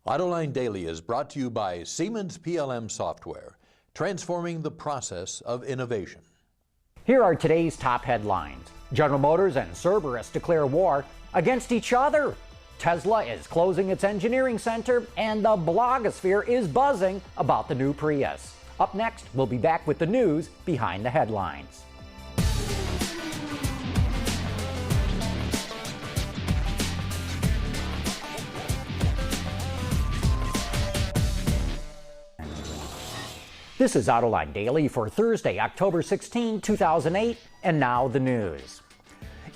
Autoline Daily is brought to you by Siemens PLM Software, transforming the process of innovation. Here are today's top headlines. General Motors and Cerberus declare war against each other. Tesla is closing its engineering center, and the blogosphere is buzzing about the new Prius. Up next, we'll be back with the news behind the headlines. This is Autoline Daily for Thursday, October 16, 2008, and now the news.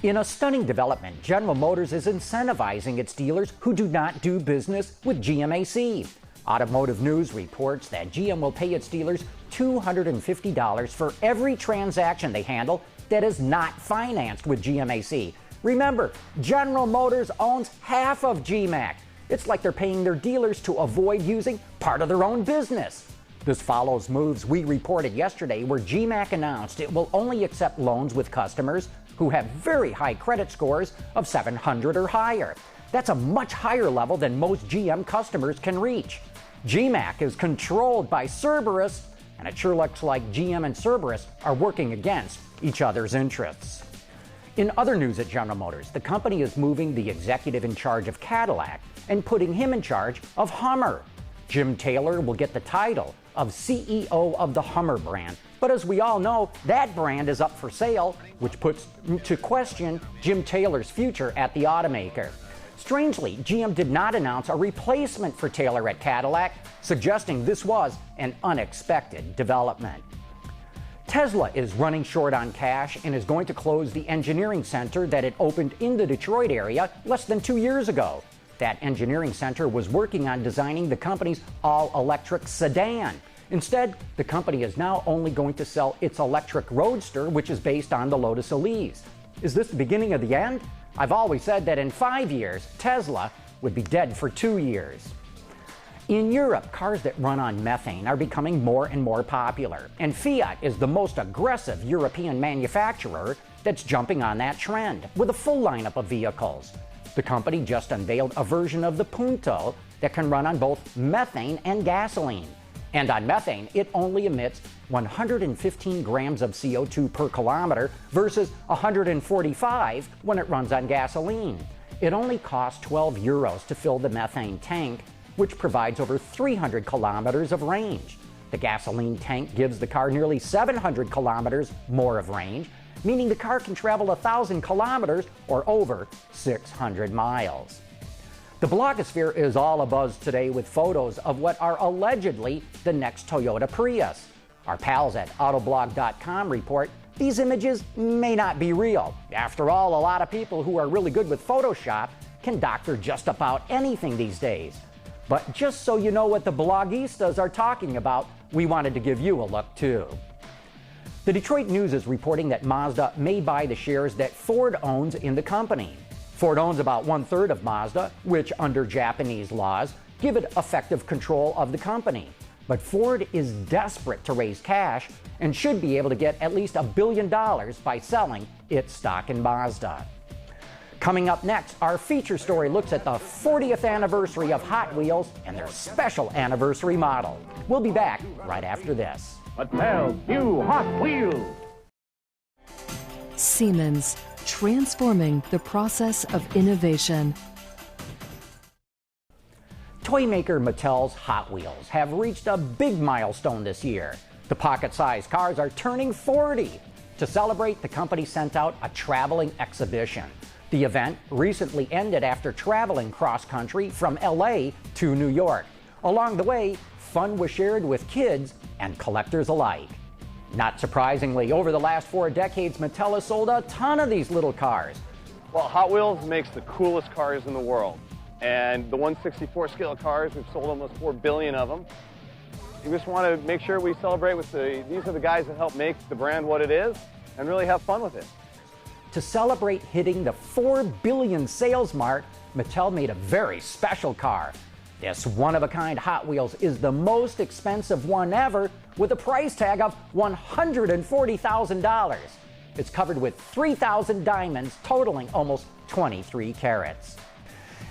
In a stunning development, General Motors is incentivizing its dealers who do not do business with GMAC. Automotive News reports that GM will pay its dealers $250 for every transaction they handle that is not financed with GMAC. Remember, General Motors owns half of GMAC. It's like they're paying their dealers to avoid using part of their own business. This follows moves we reported yesterday where GMAC announced it will only accept loans with customers who have very high credit scores of 700 or higher. That's a much higher level than most GM customers can reach. GMAC is controlled by Cerberus, and it sure looks like GM and Cerberus are working against each other's interests. In other news at General Motors, the company is moving the executive in charge of Cadillac and putting him in charge of Hummer. Jim Taylor will get the title of CEO of the Hummer brand. But as we all know, that brand is up for sale, which puts into question Jim Taylor's future at the automaker. Strangely, GM did not announce a replacement for Taylor at Cadillac, suggesting this was an unexpected development. Tesla is running short on cash and is going to close the engineering center that it opened in the Detroit area less than 2 years ago. That engineering center was working on designing the company's all-electric sedan. Instead, the company is now only going to sell its electric roadster, which is based on the Lotus Elise. Is this the beginning of the end? I've always said that in 5 years, Tesla would be dead for 2 years. In Europe, cars that run on methane are becoming more and more popular, and Fiat is the most aggressive European manufacturer that's jumping on that trend with a full lineup of vehicles. The company just unveiled a version of the PUNTO that can run on both methane and gasoline. And on methane, it only emits 115 grams of CO2 per kilometer versus 145 when it runs on gasoline. It only costs 12 euros to fill the methane tank, which provides over 300 kilometers of range. The gasoline tank gives the car nearly 700 kilometers more of range, meaning the car can travel 1,000 kilometers or over 600 miles. The blogosphere is all abuzz today with photos of what are allegedly the next Toyota Prius. Our pals at Autoblog.com report these images may not be real. After all, a lot of people who are really good with Photoshop can doctor just about anything these days. But just so you know what the blogistas are talking about, we wanted to give you a look too. The Detroit News is reporting that Mazda may buy the shares that Ford owns in the company. Ford owns about 1/3 of Mazda, which under Japanese laws give it effective control of the company. But Ford is desperate to raise cash and should be able to get at least $1 billion by selling its stock in Mazda. Coming up next, our feature story looks at the 40th anniversary of Hot Wheels and their special anniversary model. We'll be back right after this. Mattel new Hot Wheels. Siemens, transforming the process of innovation. Toy maker Mattel's Hot Wheels have reached a big milestone this year. The pocket-sized cars are turning 40. To celebrate, the company sent out a traveling exhibition. The event recently ended after traveling cross-country from LA to New York. Along the way, fun was shared with kids and collectors alike. Not surprisingly, over the last 4 decades, Mattel has sold a ton of these little cars. Well, Hot Wheels makes the coolest cars in the world. And the 1/64 scale cars, we've sold almost 4 billion of them. We just want to make sure we celebrate with these are the guys that help make the brand what it is and really have fun with it. To celebrate hitting the 4 billion sales mark, Mattel made a very special car. This one-of-a-kind Hot Wheels is the most expensive one ever, with a price tag of $140,000. It's covered with 3,000 diamonds, totaling almost 23 carats.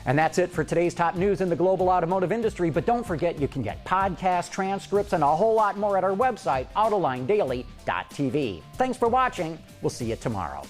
And that's it for today's top news in the global automotive industry. But don't forget, you can get podcasts, transcripts, and a whole lot more at our website, AutolineDaily.tv. Thanks for watching. We'll see you tomorrow.